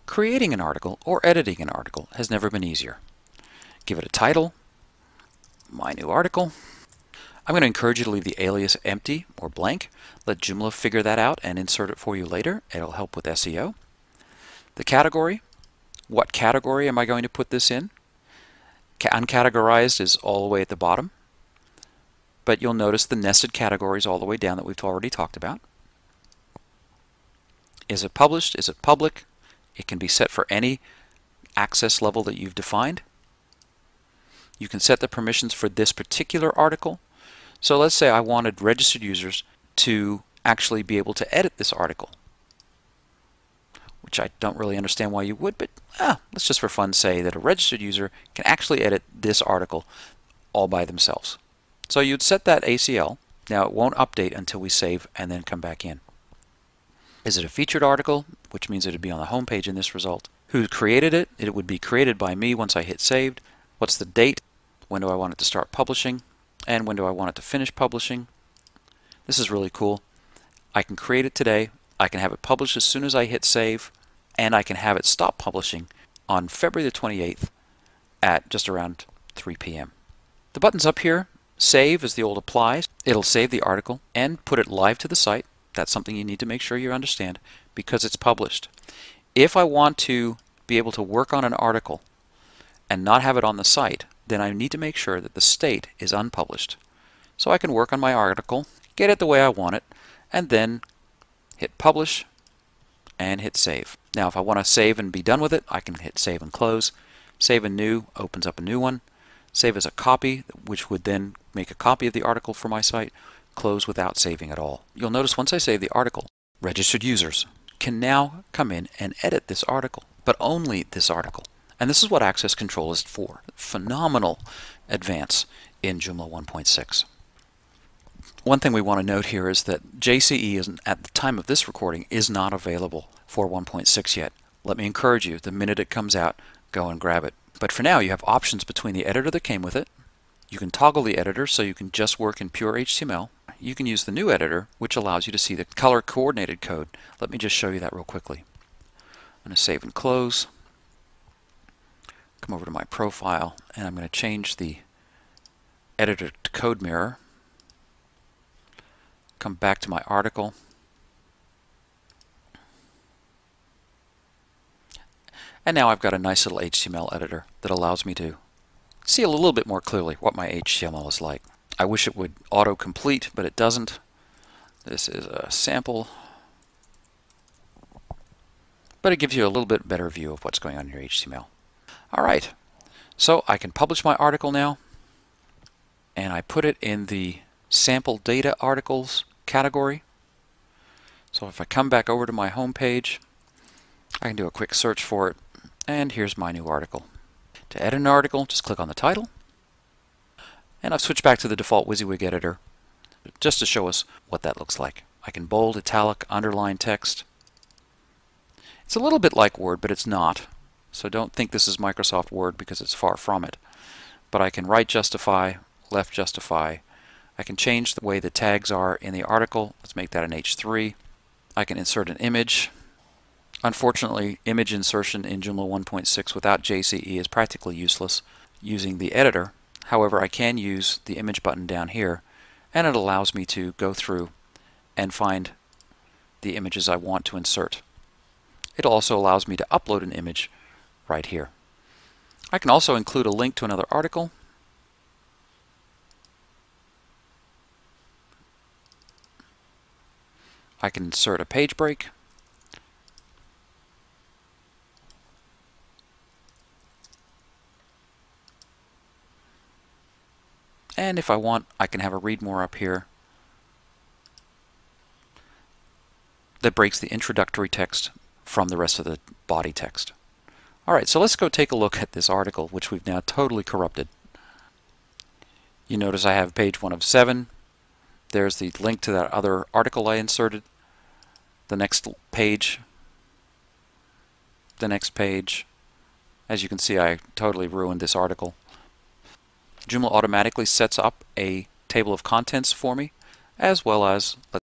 Creating an article or editing an article has never been easier. Give it a title, My New Article. I'm going to encourage you to leave the alias empty or blank. Let Joomla figure that out and insert it for you later. It'll help with SEO. The category. What category am I going to put this in? Uncategorized is all the way at the bottom, but you'll notice the nested categories all the way down that we've already talked about. Is it published? Is it public? It can be set for any access level that you've defined. You can set the permissions for this particular article. So let's say I wanted registered users to actually be able to edit this article, which I don't really understand why you would, but let's just for fun say that a registered user can actually edit this article all by themselves. So you'd set that ACL. Now it won't update until we save and then come back in. Is it a featured article, which means it would be on the home page in this result? Who created it? It would be created by me once I hit saved. What's the date? When do I want it to start publishing? And when do I want it to finish publishing? This is really cool. I can create it today. I can have it published as soon as I hit save, and I can have it stop publishing on February the 28th at just around 3 p.m. The buttons up here, save is the old applies. It'll save the article and put it live to the site. That's something you need to make sure you understand because it's published. If I want to be able to work on an article and not have it on the site, then I need to make sure that the state is unpublished. So I can work on my article, get it the way I want it, and then hit publish and hit save. Now if I want to save and be done with it, I can hit save and close. Save and new opens up a new one. Save as a copy, which would then make a copy of the article for my site. Close without saving at all. You'll notice once I save the article, registered users can now come in and edit this article, but only this article. And this is what access control is for. Phenomenal advance in Joomla 1.6. One thing we want to note here is that JCE is, at the time of this recording, is not available for 1.6 yet. Let me encourage you, the minute it comes out, go and grab it. But for now, you have options between the editor that came with it. You can toggle the editor so you can just work in pure HTML. You can use the new editor, which allows you to see the color coordinated code. Let me just show you that real quickly. I'm going to save and close. Come over to my profile, and I'm going to change the editor to Code Mirror. Come back to my article. And now I've got a nice little HTML editor that allows me to see a little bit more clearly what my HTML is like. I wish it would auto-complete, but it doesn't. This is a sample, but it gives you a little bit better view of what's going on in your HTML. All right, so I can publish my article now, and I put it in the sample data articles category. So if I come back over to my home page, I can do a quick search for it, and here's my new article. To edit an article, just click on the title, and I've switched back to the default WYSIWYG editor just to show us what that looks like. I can bold, italic, underline text. It's a little bit like Word, but it's not. So don't think this is Microsoft Word because it's far from it. But I can right justify, left justify. I can change the way the tags are in the article. Let's make that an H3. I can insert an image. Unfortunately, image insertion in Joomla 1.6 without JCE is practically useless using the editor. However, I can use the image button down here, and it allows me to go through and find the images I want to insert. It also allows me to upload an image right here. I can also include a link to another article. I can insert a page break. And if I want, I can have a read more up here that breaks the introductory text from the rest of the body text. All right, so let's go take a look at this article, which we've now totally corrupted. You notice I have page 1 of 7. There's the link to that other article I inserted. The next page. The next page. As you can see, I totally ruined this article. Joomla automatically sets up a table of contents for me, as well as